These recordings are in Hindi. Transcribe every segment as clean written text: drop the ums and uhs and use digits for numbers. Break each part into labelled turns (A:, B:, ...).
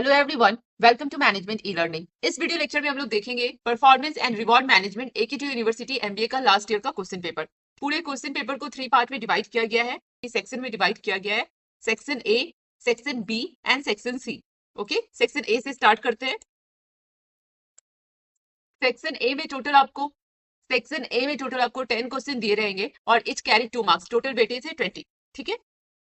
A: Hello everyone, welcome to management e learning. इस वीडियो लेक्चर में हम लोग देखेंगे परफॉर्मेंस एंड रिवॉर्ड मैनेजमेंट एके2 यूनिवर्सिटी एमबीए का लास्ट ईयर का क्वेश्चन पेपर। पूरे क्वेश्चन पेपर को 3 पार्ट में डिवाइड किया गया है, सेक्शन में डिवाइड किया गया है, section A, section B and section C. Okay, section A से स्टार्ट करते हैं। सेक्शन ए में टोटल आपको 10 क्वेश्चन दिए रहेंगे और etch carry 2 marks. Total weightage है 20। ठीक है,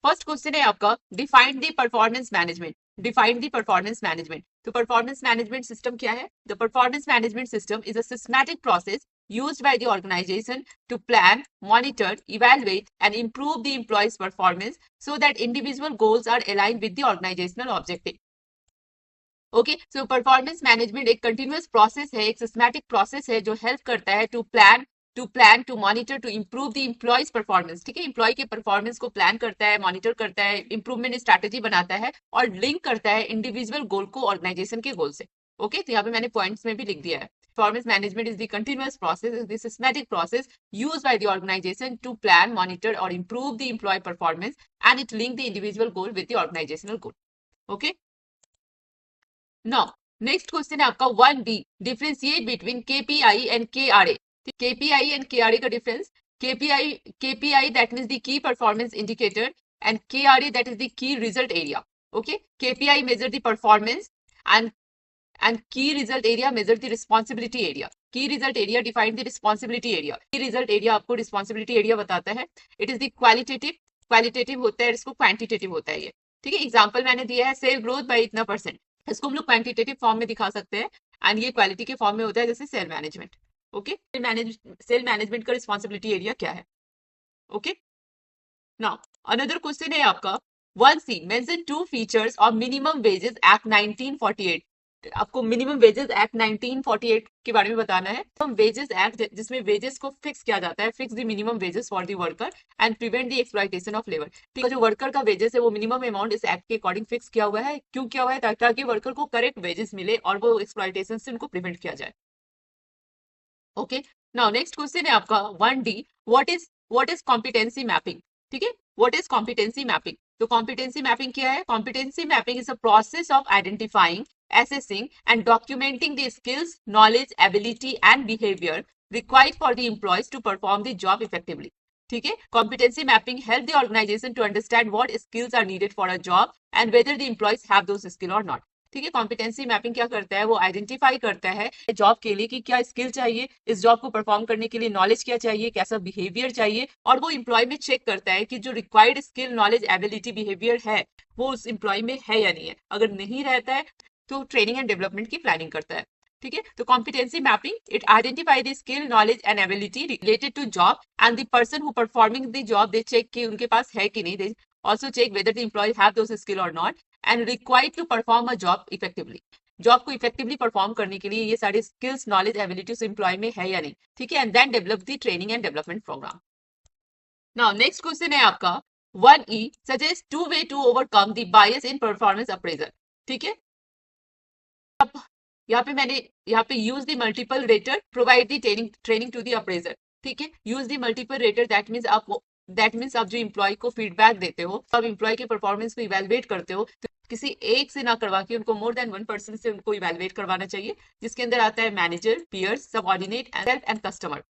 A: फर्स्ट क्वेश्चन है आपका define the performance management. Define the performance management. तो परफॉर्मेंस मैनेजमेंट सिस्टम क्या है? The performance management system is a systematic process used by the organization to plan, monitor, evaluate and improve the employees' performance so that individual goals are aligned with the organizational objective. Okay, so performance management एक कंटिन्यूअस प्रोसेस है, एक सिस्टमैटिक प्रोसेस है जो हेल्प करता है to plan, to monitor, to improve the employees performance. ठीक है, एम्प्लॉय के परफॉर्मेंस को प्लान करता है, मॉनिटर करता है, इंप्रूवमेंट स्ट्रैटेजी बनाता है और लिंक करता है इंडिविजुअल गोल को ऑर्गेनाइजेशन के गोल से। ओके, तो यहाँ पे मैंने पॉइंट्स में भी लिख दिया है। Performance management is the continuous process, is the systematic process used by the organization to plan, monitor or improve the employee performance and it link the individual goal with the organizational goal. Okay. Now, next question है आपका 1D, differentiate between KPI and KRA. KPI and KRA का difference, KPI that means the key performance indicator and KRA that is the key result area. Okay, KPI measure the performance and key result area measure the responsibility area. Key result area define the responsibility area. Key result area आपको responsibility area बताता है. It is the qualitative होता है, इसको quantitative होता है ये. ठीक है, एग्जाम्पल मैंने दिया है सेल ग्रोथ बाई इतना %। इसको हम लोग क्वांटिटेटिव फॉर्म में दिखा सकते हैं एंड ये क्वालिटी के फॉर्म में होता है जैसे sale management. Okay, sale management का रिस्पॉन्सिबिलिटी एरिया क्या है? ओके, नाउ अनदर क्वेश्चन है आपका 1C, mention 2 features of minimum wages act 1948। आपको मिनिमम वेजेस एक्ट 1948 के बारे में बताना है। तो वेजेस एक्ट जिसमें वेजेस को फिक्स किया जाता है, fix the minimum wages for the worker and prevent the exploitation of labour. ठीक है, जो वर्कर का वेजेस है वो मिनिमम अमाउंट इस एक्ट के अकॉर्डिंग फिक्स किया हुआ है। क्यों किया हुआ है? ताकि वर्कर को करेक्ट वेजेस मिले और वो एक्सप्लॉयटेशन से उनको प्रिवेंट किया जाए। ओके, नाउ नेक्स्ट क्वेश्चन है आपका 1D, what is competency mapping. ठीक है, व्हाट इज कॉम्पिटेंसी मैपिंग? तो कॉम्पिटेंसी मैपिंग क्या है? Competency mapping is a process of identifying, assessing and documenting the skills, knowledge, ability and behavior required for the employees to perform the job effectively. ठीक है, competency mapping help the organization to understand what skills are needed for a job and whether the employees have those skills or not. ठीक है, कॉम्पिटेंसी मैपिंग क्या करता है? वो आइडेंटिफाई करता है जॉब के लिए कि क्या स्किल चाहिए, इस जॉब को परफॉर्म करने के लिए नॉलेज क्या चाहिए, कैसा बिहेवियर चाहिए, और वो एम्प्लॉय में चेक करता है कि जो required skill, knowledge, ability, behaviour है वो उस एम्प्लॉय में है या नहीं है। अगर नहीं रहता है तो ट्रेनिंग एंड डेवलपमेंट की प्लानिंग करता है। ठीक है, तो competency mapping it identify the skill, knowledge and ability related to job and the person who performing the job they check कि उनके पास है कि नहीं। They also check whether the employ have those skill और not and required to perform a job effectively. Job को इफेक्टिवली परफॉर्म करने के लिए ये सारे स्किल्स, नॉलेज, एबिलिटी उस एम्प्लॉय में है या नहीं। ठीक है, and then develop the training and development programme. Now next question है आपका 1E, suggest 2 way to overcome the bias in performance appraisal. ठीक है, यहाँ पे use the multiple rater, provide the training to the appraiser. ठीक है, use the multiple rater that means आप जो एम्प्लॉय को फीडबैक देते हो, आप एम्प्लॉय के परफॉर्मेंस को इवेलुएट करते हो, तो किसी एक से ना करवा के उनको मोर देन 1 पर्सन से उनको इवेलुएट करवाना चाहिए, जिसके अंदर आता है manager, peers, subordinate, self and customer.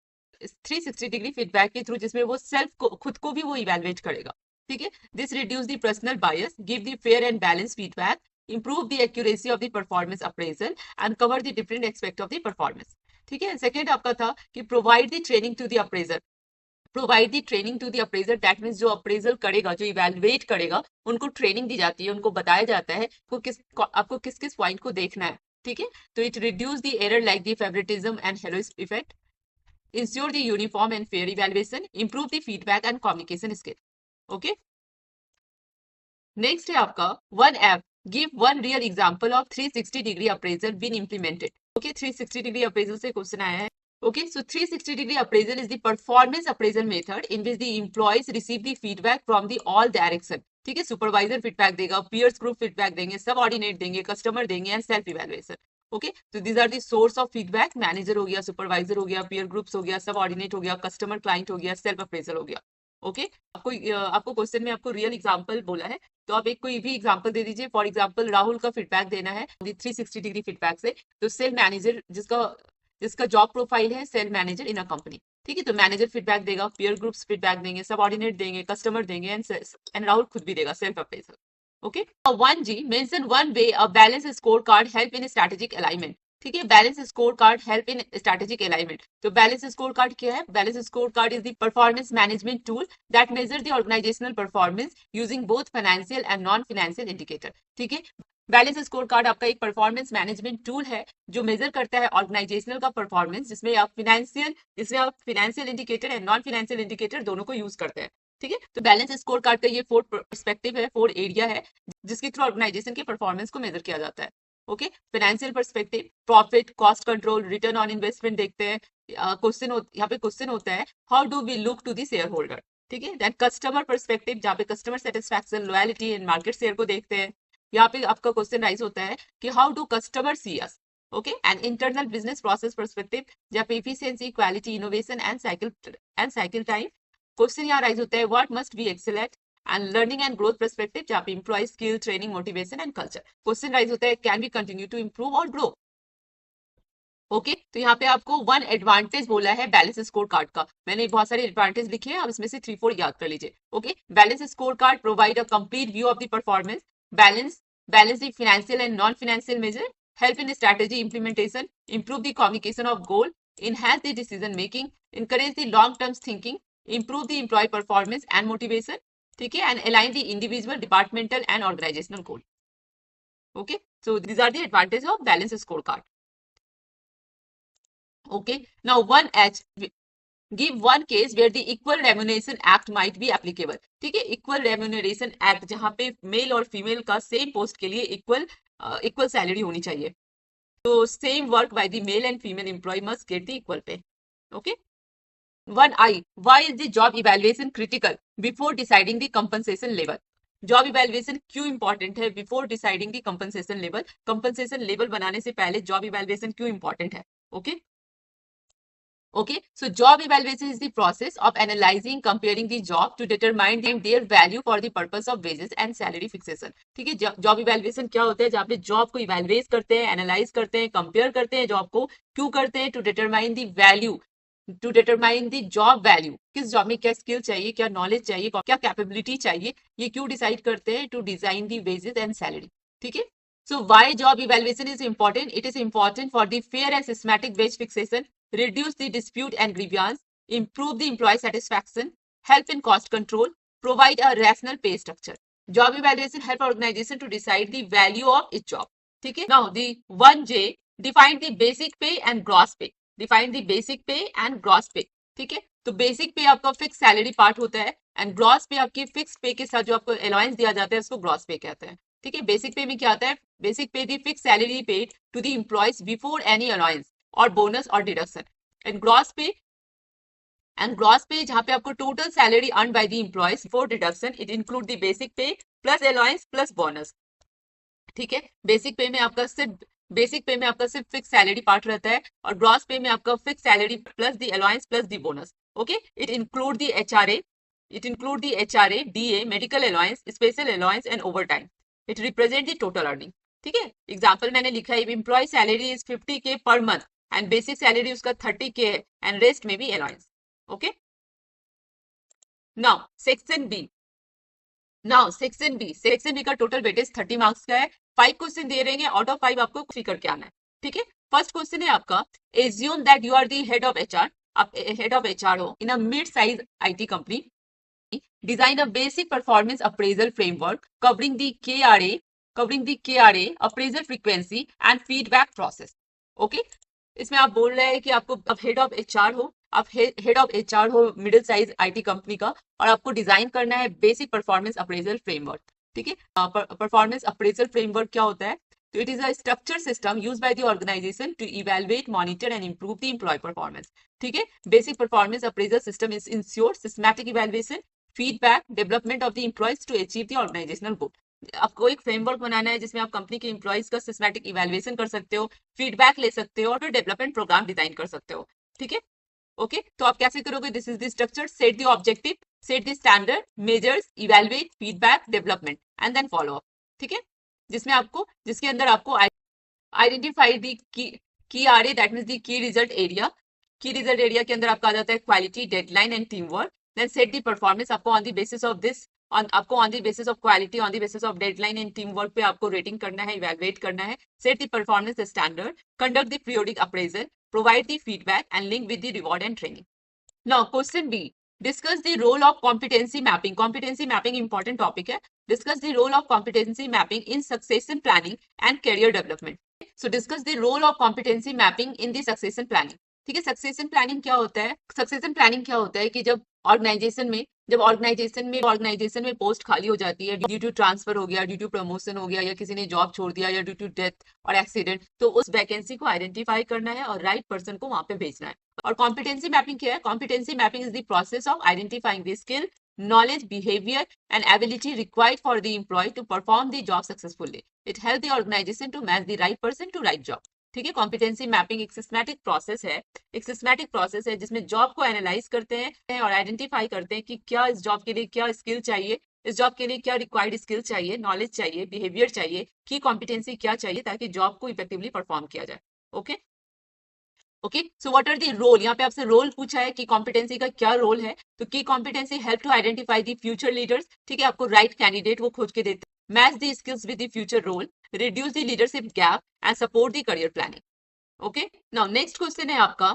A: 360 degree feedback के थ्रू, जिसमें वो सेल्फ को, खुद को भी वो इवेलुएट करेगा। ठीक है, this reduce the personal bias, give the fair and balance feedback, improve the accuracy of the performance appraisal and cover the different aspect of the performance. ठीक है, सेकेंड आपका था कि provide the training to the appraiser. Provide the training to the appraiser, that means जो appraisal करेगा, जो evaluate करेगा, उनको ट्रेनिंग दी जाती है, उनको बताया जाता है आपको किस किस पॉइंट को देखना है। ठीक है, तो it reduce the error like the favoritism and halo effect, ensure the uniform and fair evaluation, improve the feedback and communication skill. Okay, next है आपका 1F, give 1 real example of 360 degree appraisal been implemented. Okay, 360 degree appraisal से क्वेश्चन आया है। Okay, so 360 degree appraisal is the performance appraisal method in which the employees receive the feedback from the all direction. ठीक है, सुपरवाइजर फीडबैक देगा, पीयर्स ग्रुप फीडबैक देंगे, सबऑर्डिनेट देंगे, कस्टमर देंगे एंड सेल्फ इवैल्यूएशन। ओके, तो these are the source of feedback. Manager हो गया, सुपरवाइजर हो गया, पीयर ग्रुप्स हो गया, सबऑर्डिनेट हो गया, कस्टमर क्लाइंट हो गया, सेल्फ अप्रेजल हो गया। ओके आपको क्वेश्चन में आपको रियल एग्जांपल बोला है, तो आप एक कोई भी एग्जांपल दे दीजिए। फॉर एग्जांपल राहुल का फीडबैक देना है 360 डिग्री फीडबैक से, तो सेल मैनेजर जिसका जिसका जॉब प्रोफाइल है sale manager in a company, ठीक है। तो मैनेजर फीडबैक देगा, पीयर ग्रुप्स फीडबैक देंगे, सबऑर्डिनेट देंगे, कस्टमर देंगे एंड राहुल खुद भी देगा self appraisal. Okay 1G mention one way a balance score card help in strategic alignment, ठीक है। Balance score card help in strategic alignment. तो बैलेंस स्कोर कार्ड क्या है? Balance score card is the performance management tool that major the organizational performance using both financial and non financial indicator, ठीक है। बैलेंस स्कोर कार्ड आपका एक परफॉर्मेंस मैनेजमेंट टूल है जो मेजर करता है ऑर्गेनाइजेशनल का परफॉर्मेंस, जिसमें आप financial indicator and non financial indicator दोनों को यूज करते हैं, ठीक है। तो बैलेंस स्कोर कार्ड का ये 4 पर्सपेक्टिव है, 4 एरिया है जिसके थ्रू ऑर्गेनाइजेशन के परफॉर्मेंस को मेजर किया जाता है। Okay financial perspective, profit, cost control, return on investment देखते हैं। यहाँ पे क्वेश्चन होता है how do we look to the share holder, ठीक है। देन कस्टमर पर्सपेक्टिव, जहाँ पे customer satisfaction, loyalty and market share को देखते हैं। यहाँ पे आपका क्वेश्चन राइज होता है कि how do customer see us, okay. And internal business process perspective, जहाँ पे efficiency, quality, innovation and cycle time. Question यहाँ राइज होता है what must be excel at, and learning and growth perspective, जहाँ पे employee skill, training, motivation and culture. Question rise होता है can we continue to improve और ग्रो, ओके। तो यहाँ पे आपको 1 एडवांटेज बोला है बैलेंस स्कोर कार्ड का। मैंने बहुत सारे एडवांटेज लिखे हैं, अब इसमें से 3-4 याद कर लीजिए, okay. Balance score card provide a complete view of the performance, balance the financial and non financial measure, help in strategy implementation, improve the communication of goal, enhance the decision making, encourage the long term thinking, improve the employee performance and motivation, ठीक है, and align the individual, departmental and organizational goal. Okay, so these are the advantages of balance scorecard. Okay, now 1H, give one case where the equal remuneration act might be applicable, ठीक है। equal remuneration act जहाँ पे मेल और फीमेल का सेम पोस्ट के लिए इक्वल सैलरी होनी चाहिए, तो same work by the male and female employ must get the equal pay, okay. 1I, why is the job evaluation critical before deciding the compensation level? Job evaluation क्यों इंपॉर्टेंट है before deciding the compensation level? Compensation level बनाने से पहले जॉब इवेल्युएशन क्यों इंपॉर्टेंट है? Okay Okay, so job evaluation is the process of analyzing, comparing the job to determine their value for the purpose of wages and salary fixation. ठीक है, जॉब इवेल्युएशन क्या होता है? जहाँ पे जॉब को इवेल्युएट करते हैं, एनालाइज करते हैं, कंपेयर करते हैं जॉब को, क्यों करते हैं? To determine the value, to determine the job value, किस जॉब में क्या स्किल चाहिए, क्या नॉलेज चाहिए, क्या कैपेबिलिटी चाहिए, ये क्यों डिसाइड करते हैं? To design the wages and salary, ठीक है। So why job evaluation is important? It is important for the fair and systematic wage fixation, reduce the dispute and grievance, improve the employee satisfaction, help in cost control, provide a rational pay structure. Job evaluation help organization to decide the value of its job. ठीक है? Now the 1J, define the basic pay and gross pay. Define the basic pay and gross pay. ठीक है? तो बेसिक पे आपका फिक्स सैलरी पार्ट होता है एंड ग्रॉस पे आपकी फिक्स पे के साथ जो आपको अलाउंस दिया जाता है उसको ग्रॉस पे कहते हैं, ठीक है। बेसिक पे में क्या आता है? Basic pay the fix salary paid to the employees before any allowance और बोनस और डिडक्शन, एंड ग्रॉस पे जहाँ पे आपको total salary earn by the employees before deduction, it include the basic pay plus allowance plus bonus, ठीक है। बेसिक पे में आपका सिर्फ फिक्स सैलरी पार्ट रहता है और ग्रॉस पे में आपका fix salary plus the allowance plus the bonus, okay. It include the HRA, DA, medical allowance, special allowance and over time. It represent the total earning, ठीक है। एग्जाम्पल मैंने लिखा है, employ salary is 50K per month and basic salary उसका 30K है एंड रेस्ट में भी allowance, okay. Now section B का टोटल वेटेज 30 मार्क्स का है। 5 क्वेश्चन दे रहे हैं, आउट ऑफ 5 आपको फिल करके आना है, ठीक है। फर्स्ट क्वेश्चन है आपका, assume that you are the head of HR, आप हेड ऑफ एचआर हो in a mid size IT company, design a basic performance appraisal framework covering the KRA, appraisal frequency and feedback process. Okay? इसमें आप बोल रहे हैं कि आपको अब हेड ऑफ एचआर हो मिडिल साइज आईटी कंपनी का और आपको डिजाइन करना है बेसिक परफॉर्मेंस अप्रेजल फ्रेमवर्क, ठीक है। परफॉर्मेंस अप्रेजल फ्रेमवर्क क्या होता है? तो it is a structure system use by the organization to evaluate, monitor and improve the employ performance, ठीक है। Basic performance appraisal system is ensure systematic evaluation, feedback, development of the employees to achieve the organisational goal. आपको एक फ्रेमवर्क बनाना है जिसमें आप कंपनी के एम्प्लॉयज का सिस्टमैटिक इवैल्यूएशन कर सकते हो, फीडबैक ले सकते हो और फिर डेवलपमेंट प्रोग्राम डिजाइन कर सकते हो, ठीक है। ओके, तो आप कैसे करोगे? This is the structure, set the objective, set the standard, measures, evaluate, feedback, development and then follow up. ठीक है, जिसके अंदर आपको आइडेंटिफाई दी की आ रही, that means the key result area. Key result area के अंदर आपका आ जाता है quality, deadline and team work. Then set the performance, आपको on the basis of this आपको on the basis of quality, on the basis of deadline and team work पे आपको रेटिंग करना है, इवैल्यूएट करना है। Set the performance standard, conduct the periodic appraisal, provide the feedback and link with the reward and training. Now question B, discuss the role of competency mapping. Competency mapping important topic है। Discuss the role of competency mapping in succession planning and career development. So discuss the role of competency mapping in the succession planning. ठीक है, सक्सेशन प्लानिंग क्या होता है? सक्सेशन प्लानिंग क्या होता है कि जब ऑर्गेनाइजेशन में पोस्ट खाली हो जाती है ड्यू टू ट्रांसफर हो गया, ड्यू टू प्रमोशन हो गया, या किसी ने जॉब छोड़ दिया, या ड्यू टू डेथ और एक्सीडेंट, तो उस वैकेंसी को आइडेंटिफाई करना है और राइट पर्सन को वहां पे भेजना है। और कॉम्पिटेंसी मैपिंग क्या है? Competency mapping is the process of identifying the skill, knowledge, behavior and ability required for the employee to perform the job successfully. It helps the organization to match the right person to right job. ठीक है, कॉम्पिटेंसी मैपिंग एक सिस्टमैटिक प्रोसेस है जिसमें जॉब को एनालाइज करते हैं और आइडेंटिफाई करते हैं कि क्या इस जॉब के लिए क्या स्किल चाहिए, इस जॉब के लिए क्या रिक्वायर्ड स्किल चाहिए, नॉलेज चाहिए, बिहेवियर चाहिए, की कॉम्पिटेंसी क्या चाहिए, ताकि जॉब को इफेक्टिवली परफॉर्म किया जाए। Okay, so what are the role? यहाँ पे आपसे रोल पूछा है कि कॉम्पिटेंसी का क्या रोल है। तो की competency help to identify the future leaders. ठीक है, आपको राइट कैंडिडेट वो खोज के देते हैं। Match the skills with the future role, reduce the leadership gap and support the career planning. Okay, now next question है आपका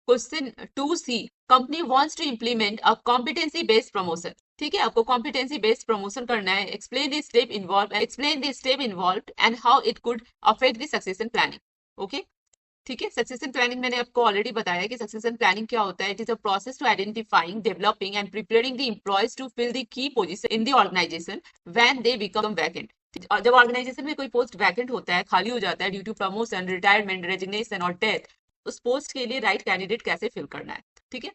A: question 2C। Company wants to implement a competency based promotion. ठीक है, आपको कॉम्पिटेंसी बेस्ड प्रमोशन करना है। Explain the step involved and how it could affect the succession planning. Okay, ठीक है, सक्सेशन प्लानिंग मैंने आपको ऑलरेडी बताया कि सक्सेशन प्लानिंग क्या होता है। It is a process to identifying, developing and preparing the employees to fill the key position in the organisation when they become vacant. जब ऑर्गेनाइजेशन में कोई पोस्ट वैकेंट होता है, खाली हो जाता है due to promotion, retirement, resignation और डेथ, उस पोस्ट के लिए राइट कैंडिडेट कैसे फिल करना है। ठीक है,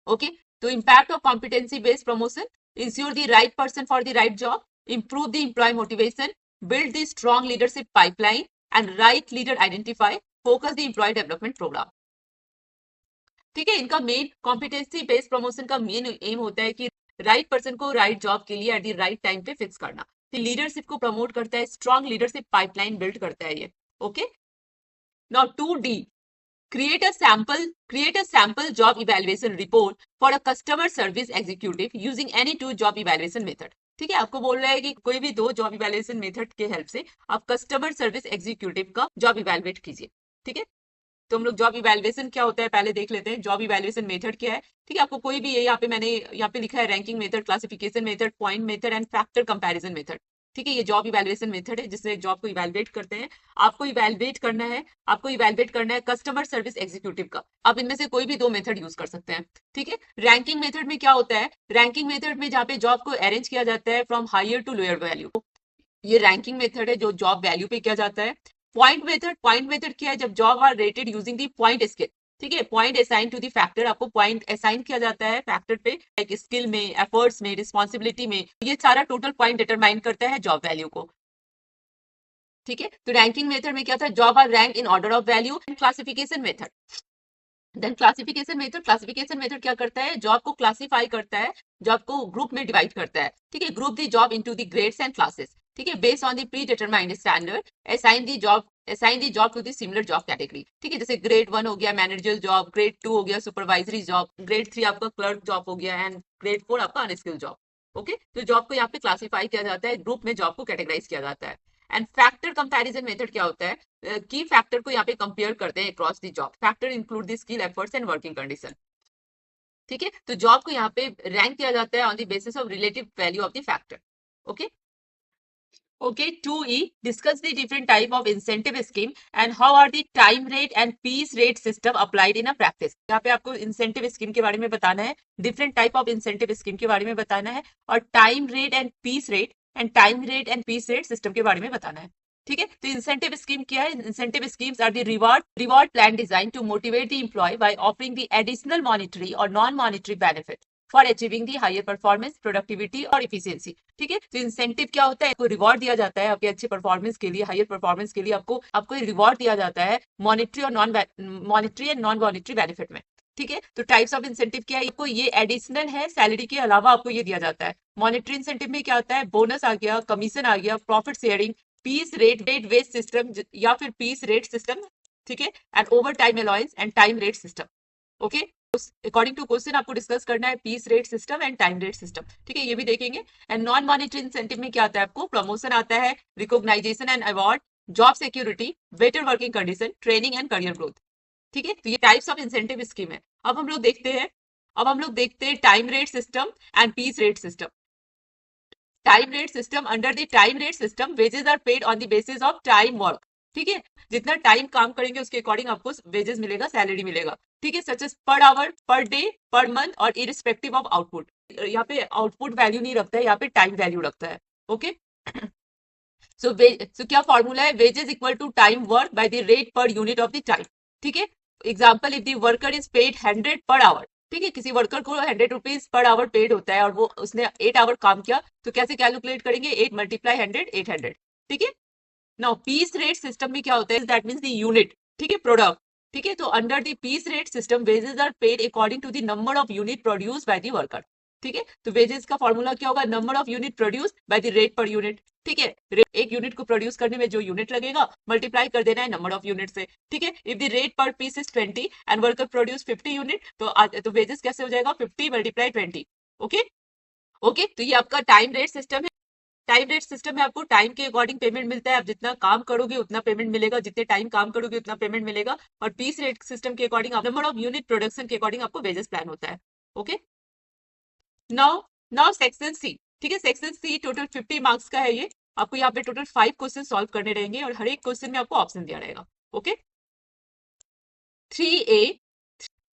A: ओके, तो impact of competency based promotion, ensure the right person for the right job, improve the employee motivation, build the strong leadership pipeline and right leader identify, focus the employee development programme. ठीक है, इनका मेन कॉम्पिटेंसी बेस्ड प्रमोशन का मेन एम होता है कि राइट पर्सन को राइट जॉब के लिए एट द राइट टाइम पे फिक्स करना। लीडरशिप को प्रमोट करता है, स्ट्रॉन्ग लीडरशिप पाइपलाइन बिल्ड करता है ये। Okay, now 2D, create a sample job evaluation report for a customer service executive using any two job evaluation method। ठीक है, आपको बोल रहा है कि कोई भी दो जॉब इवैल्यूएशन मेथड के हेल्प से आप कस्टमर सर्विस एग्जीक्यूटिव का जॉब इवैल्यूएट कीजिए। ठीक है, तो हम लोग जॉब इवैल्यूएशन क्या होता है पहले देख लेते हैं। जॉब इवैल्यूएशन मेथड क्या है? ठीक है, आपको कोई भी मैंने यहाँ पे लिखा है ranking method, classification method, point method and factor comparison method. ठीक है, ये जॉब इवैल्यूएशन मेथड है जिससे जॉब को इवैल्यूएट करते हैं। आपको इवैल्यूएट करना है कस्टमर सर्विस एग्जीक्यूटिव का। आप इनमें से कोई भी दो मेथड यूज कर सकते हैं। ठीक है, रैंकिंग मेथड में क्या होता है? रैंकिंग मेथड में जहाँ पे जॉब को अरेंज किया जाता है from higher to lower value, ये रैंकिंग मेथड है जो जॉब वैल्यू पे किया जाता है। पॉइंट मेथड क्या है? जब job are rated using the point scale. ठीक है, point assign to the factor, आपको पॉइंट असाइन किया जाता है फैक्टर पे, लाइक स्किल में, एफर्ट्स में, रिस्पॉन्सिबिलिटी में। ये सारा टोटल पॉइंट डिटरमाइन करता है जॉब वैल्यू को। ठीक है, तो रैंकिंग मेथड में क्या था? Job are rank in order of value. Classification method क्या करता है? जॉब को क्लासिफाई करता है, जॉब को ग्रुप में डिवाइड करता है। ठीक है, group the job into the grades and classes. ठीक है, based on the predetermined standard, assign the job to the similar job category. ठीक है, जैसे ग्रेड 1 हो गया मैनेजर जॉब, ग्रेड 2 हो गया सुपरवाइजरी जॉब, ग्रेड 3 आपका क्लर्क जॉब हो गया एंड ग्रेड 4 आपका अनस्किल जॉब। ओके, तो जॉब को यहाँ पे क्लासिफाई किया जाता है, ग्रुप में जॉब को कैटेगराइज किया जाता है। एंड फैक्टर कंपैरिजन मेथड क्या होता है? की फैक्टर को यहाँ पे कंपेयर करते हैं across the job. Factor include the skill, efforts and working condition. ठीक है, तो जॉब को यहाँ पे रैंक किया जाता है on the basis of relative value of the factor. Okay, 2E, discuss the different type of incentive scheme and how are the time rate and piece rate system applied in a practice। यहाँ पे आपको इंसेंटिव स्कीम के बारे में बताना है, different type of incentive scheme के बारे में बताना है, और time rate and piece rate system के बारे में बताना है। ठीक है, तो इंसेंटिव स्कीम क्या है? Incentive schemes are the reward plan design to motivate the employ by offering the additional monetary और non monetary benefit for achieving the higher performance, productivity और इफिशियंसी। ठीक है, तो इंसेंटिव क्या होता है? आपको रिवॉर्ड दिया जाता है आपके अच्छे परफॉर्मेंस के लिए, हायर परफॉर्मेंस के लिए आपको रिवॉर्ड दिया जाता है monetary and non monetary benefit में। ठीक है। तो टाइप्स ऑफ इंसेंटिव क्या है, आपको ये एडिशनल है, सैलरी के अलावा आपको ये दिया जाता है। मॉनेटरी इंसेंटिव में क्या आता है, बोनस आ गया, कमीशन आ गया, profit sharing, piece rate wage system या फिर पीस रेट सिस्टम, ठीक है, and overtime allowance and time rate system. Okay, according to question आपको डिस्कस करना है piece rate system and time rate system, ठीक है, ये भी देखेंगे। एंड नॉन मॉनेटरी इंसेंटिव में क्या आता है, आपको प्रमोशन आता है, recognisation and award, job security, better working condition, training and career growth, ठीक है। तो ये टाइप्स ऑफ इंसेंटिव स्कीम है। अब हम लोग देखते हैं time rate system and piece rate system. Time rate system, under the time rate system wages are paid on the basis of time work, ठीक है, जितना टाइम काम करेंगे उसके अकॉर्डिंग आपको वेजेस मिलेगा, सैलरी मिलेगा, ठीक है, such as per hour, per day, per month और इरिस्पेक्टिव ऑफ आउटपुट। यहाँ पे आउटपुट वैल्यू नहीं रखता है, यहाँ पे टाइम वैल्यू रखता है। ओके, सो क्या फॉर्मूला है, wages equal to time work by the rate per unit of the time, ठीक है। Example, if the worker is paid 100 per our, ठीक है, किसी वर्कर को 100 रुपीज पर आवर पेड होता है और वो उसने 8 आवर काम किया, तो कैसे कैलकुलेट करेंगे, 8 मल्टीप्लाई 100, 800, ठीक है। नाउ पीस रेट सिस्टम में क्या होता है, दैट मींस द यूनिट, ठीक है, प्रोडक्ट, ठीक है। तो under the piece rate system wages are paid according to the number of unit produce by the worker, ठीक है। तो वेजेस का फॉर्मूला क्या होगा, number of unit produce by the rate per unit, ठीक है। एक यूनिट को प्रोड्यूस करने में जो यूनिट लगेगा मल्टीप्लाई कर देना है नंबर ऑफ यूनिट से, ठीक है। If the rate per piece is 20 and worker produce 50 unit, तो वेजेस कैसे हो जाएगा, 50 मल्टीप्लाई 20। ओके, ओके, तो ये आपका टाइम रेट सिस्टम है। टाइम रेट सिस्टम में आपको टाइम के अकॉर्डिंग पेमेंट मिलता है, आप जितना काम करोगे उतना पेमेंट मिलेगा, जितने टाइम काम करोगे उतना पेमेंट मिलेगा। और पीस रेट सिस्टम के according number of unit production के अकॉर्डिंग आपको वेजेस प्लान होता है। Okay, now now section C, ठीक है, सेक्शन सी टोटल 50 मार्क्स का है ये। आपको यहाँ पे टोटल 5 क्वेश्चन सॉल्व करने रहेंगे और हर एक क्वेश्चन में आपको ऑप्शन दिया रहेगा। ओके, 3A,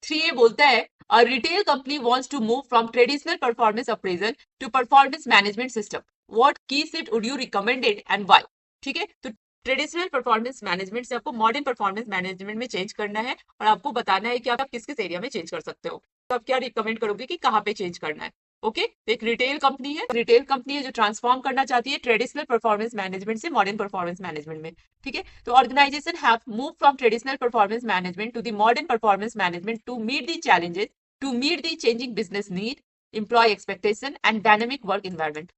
A: 3A बोलता है a retail company wants to move from traditional performance appraisal to performance management system. What key shift would you recommend it and why? ठीक है, तो ट्रेडिशनल परफॉर्मेंस मैनेजमेंट से आपको मॉडर्न परफॉर्मेंस मैनेजमेंट में चेंज करना है और आपको बताना है कि आप किस किस एरिया में चेंज कर सकते हो। तो आप क्या रिकमेंड करोगे कि कहाँ पे चेंज करना है। ओके, एक रिटेल कंपनी है जो ट्रांसफॉर्म करना चाहती है ट्रेडिशनल परफॉर्मेंस मैनेजमेंट से मॉडर्न परफॉर्मेंस मैनेजमेंट में, ठीक है। तो organisation have move from traditional performance management to the modern performance management to meet the challenges, to meet the changing business need, employee expectation and dynamic work environment.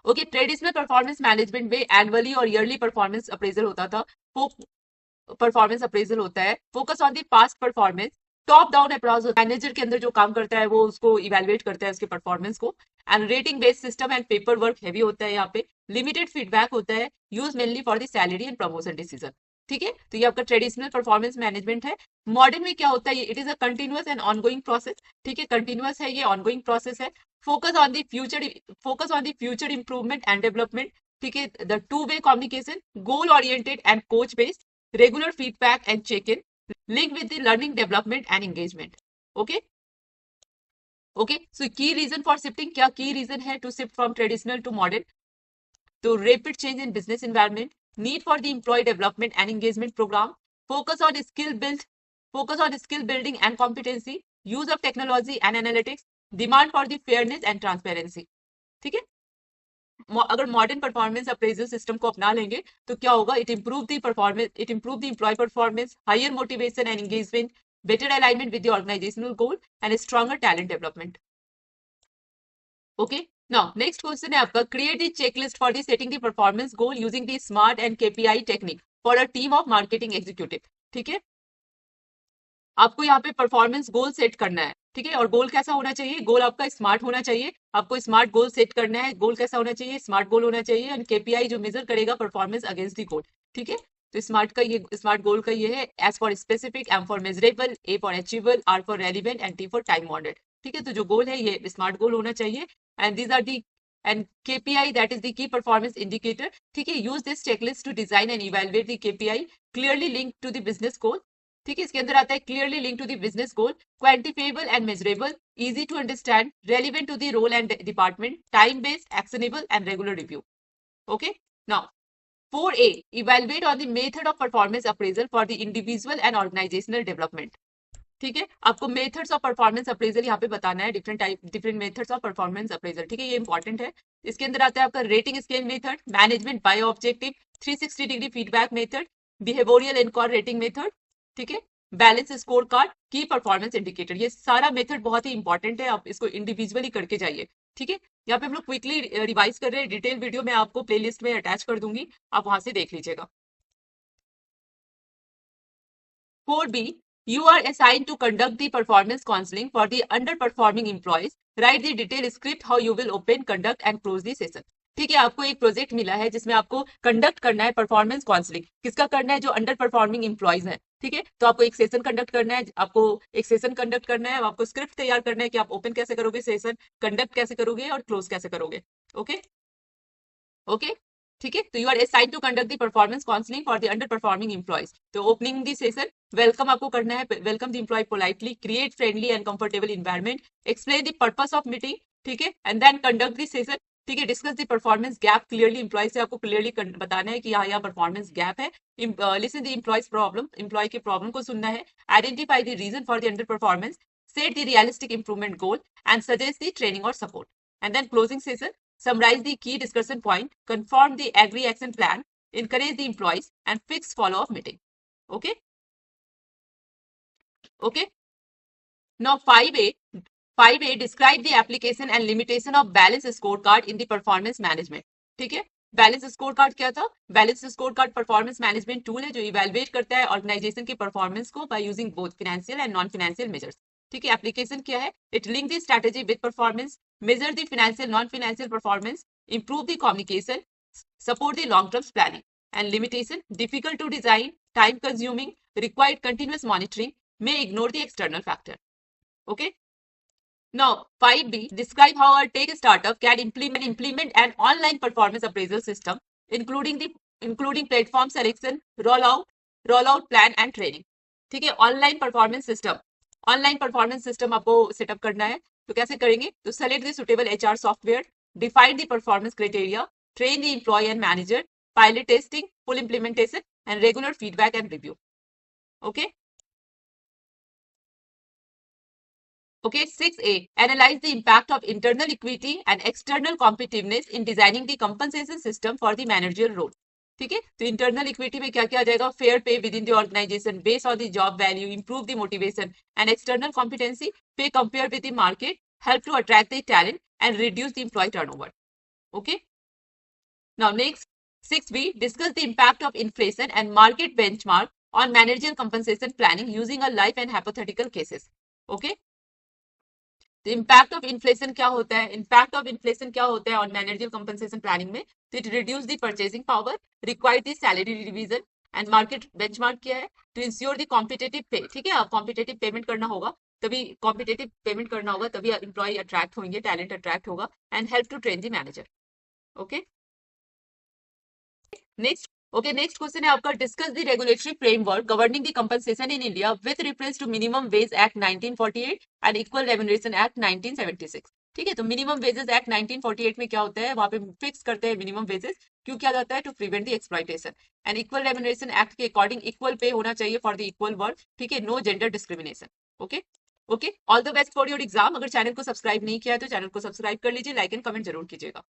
A: Okay, traditional performance management में एनुअली और ईयरली परफॉर्मेंस अप्रेजल होता था, परफॉर्मेंस अप्रेजल होता है, focus on the past performance, top down approach, manager के अंदर जो काम करता है वो उसको इवेलुएट करता है उसके परफॉर्मेंस को, and rating based system and paper work heavy होता है, यहाँ पे लिमिटेड फीडबैक होता है, use mainly for the salary and promotion decision, ठीक है। तो ये आपका ट्रेडिशनल परफॉर्मेंस मैनेजमेंट है। मॉडर्न में क्या होता है, it is a continuous and ongoing process, ठीक है, कंटिन्यूअस है, ये ऑनगोइंग प्रोसेस है। Focus on the future improvement and development, ठीक है, the two way communication, goal oriented and coach based, regular feedback and check-in, link with the learning development and engagement. Okay, okay, so key reason for shifting, क्या key reason है to shift from traditional to modern? तो rapid change in business environment, need for the employee development and engagement program, focus on skill building and competency, use of technology and analytics, demand for the fairness and transparency, ठीक है। अगर मॉडर्न परफॉर्मेंस अप्रेजल सिस्टम को अपना लेंगे तो क्या होगा, it improve the employ performance, higher motivation and engagement, better alignment with the organisational goal and stronger talent development. Okay, now next question है आपका, create the checklist for the setting the performance goal using the SMART and KPI technique for a team of marketing executive, ठीक है। आपको यहाँ पे परफॉर्मेंस गोल सेट करना है, ठीक है, और गोल कैसा होना चाहिए, गोल आपका स्मार्ट होना चाहिए, आपको स्मार्ट गोल सेट करना है। गोल कैसा होना चाहिए, स्मार्ट गोल होना चाहिए, एंड केपीआई जो मेजर करेगा परफॉर्मेंस अगेंस्ट द गोल, ठीक है। तो स्मार्ट गोल का ये है, S for specific, M for measurable, A for achievable, R for relevant and T for time bounded, ठीक है। तो जो गोल है ये स्मार्ट गोल होना चाहिए, and these are the and KPI that is the key performance indicator, ठीक है। Use this checklist to design and evaluate the KPI clearly link to the business goal, ठीक है। इसके अंदर आता है clearly link to the business goal, quantifiable and measurable, easy to understand, relevant to the role and department, time based, actionable and regular review. Okay, now 4A, evaluate on the method of performance appraisal for the individual and organizational development, ठीक है। आपको मेथड्स ऑफ परफॉर्मेंस अप्रेजल यहाँ पे बताना है, different methods of performance appraisal, ठीक है, ये इंपॉर्टेंट है। इसके अंदर आता है आपका rating scale method, management by objective, 360 degree feedback method, behavioural and core rating method, ठीक है, balance score card, key performance indicator. ये सारा मेथड बहुत ही इंपॉर्टेंट है, आप इसको इंडिविजुअली करके जाइए, ठीक है। यहाँ पे हम लोग क्विकली रिवाइज कर रहे हैं, डिटेल वीडियो मैं आपको प्लेलिस्ट में अटैच कर दूंगी, आप वहां से देख लीजिएगा। 4B, you are assigned to conduct the performance counseling for the underperforming employees. Write the detailed script how you will open, conduct and close the session. ठीक है, आपको एक प्रोजेक्ट मिला है जिसमें आपको कंडक्ट करना है परफॉर्मेंस काउंसलिंग। किसका करना है? जो अंडर परफॉर्मिंग इंप्लॉइज है, ठीक है। तो आपको एक सेशन कंडक्ट करना है, आपको एक सेशन कंडक्ट करना है, आपको स्क्रिप्ट तैयार करना है कि आप ओपन कैसे करोगे सेशन, कंडक्ट कैसे करोगे और क्लोज कैसे करोगे। ओके ओके, ठीक है। तो you are assigned to conduct the performance counselling for the under performing employees. तो ओपनिंग द सेशन, वेलकम आपको करना है, welcome the employee politely, create friendly and comfortable environment, explain the purpose of meeting, ठीक है, and then conduct the session, ठीक है। Discuss the performance gap clearly, employee से आपको क्लियरली बताना है कि यहाँ परफॉर्मेंस गैप है। Listen the employee's problem, employee के प्रॉब्लम को सुनना है। Identify the reason for the under performance, set the realistic improvement goal and suggest the training और support. And then closing session, summarize the key discussion point, confirm the agree action plan, encourage the employees and fix follow-up meeting. Okay? Okay? Now 5A describe the application and limitation of balance scorecard in the performance management. ठीक है, बैलेंस स्कोर कार्ड क्या था? Balance score card performance management tool है जो इवेलुएट करता है ऑर्गेनाइजेशन के परफॉर्मेंस को by using both financial and non financial measures. ठीक है, एप्लीकेशन क्या है? It link the strategy with performance, measure the financial non-financial performance, improve the communication, support the long-term planning. And limitation, difficult to design, time consuming, required continuous monitoring, may ignore the external factor. Okay. Now 5B, describe how a tech startup can implement an online performance appraisal system, including platform selection, rollout plan and training. ठीक है, ऑनलाइन परफॉर्मेंस सिस्टम आपको सेटअप करना है। तो कैसे करेंगे? तो select the suitable HR software, define the performance criteria, train the employee and manager, pilot testing, full implementation and regular feedback and review. Okay okay, 6A, analyze the impact of internal equity and external competitiveness in designing the compensation system for the managerial role. ठीक है, तो इंटरनल इक्विटी में क्या क्या आ जाएगा? Fair pay within the organization base on the job value, improve the motivation and external competency, pay compare with the market, help to attract the talent and reduce the employee turnover. Okay. Now next, 6B, discuss the impact of inflation and market benchmark on managerial compensation planning using a live and hypothetical cases. Okay. The impact of inflation क्या होता है? Impact of inflation क्या होता है on managerial compensation planning में? तो it reduce the purchasing power, require the salary revision and market benchmark क्या है? To ensure the competitive pay. ठीक है, आप competitive payment करना होगा, तभी कॉम्पिटेटिव पेमेंट करना होगा, तभी एम्प्लॉय अट्रैक्ट होंगे, टैलेंट अट्रैक्ट होगा and help to train the manager. Okay, next next question है आपका, discuss the regulatory framework governing the compensation in India with reference to minimum wage act 1948 and equal remuneration act 1976। ठीक है, तो मिनिमम वेजेस एक्ट 1948 में क्या होता है? वहां पे फिक्स करते हैं मिनिमम वेजेस, क्यों किया जाता है? To prevent the exploitation. And equal remuneration act के अकॉर्डिंग इक्वल पे होना चाहिए फॉर द इक्वल वर्क। ठीक है, no gender discrimination. Okay okay, all the best for your exam. अगर चैनल को सब्सक्राइब नहीं किया है तो चैनल को सब्सक्राइब कर लीजिए, लाइक एंड कमेंट जरूर कीजिएगा।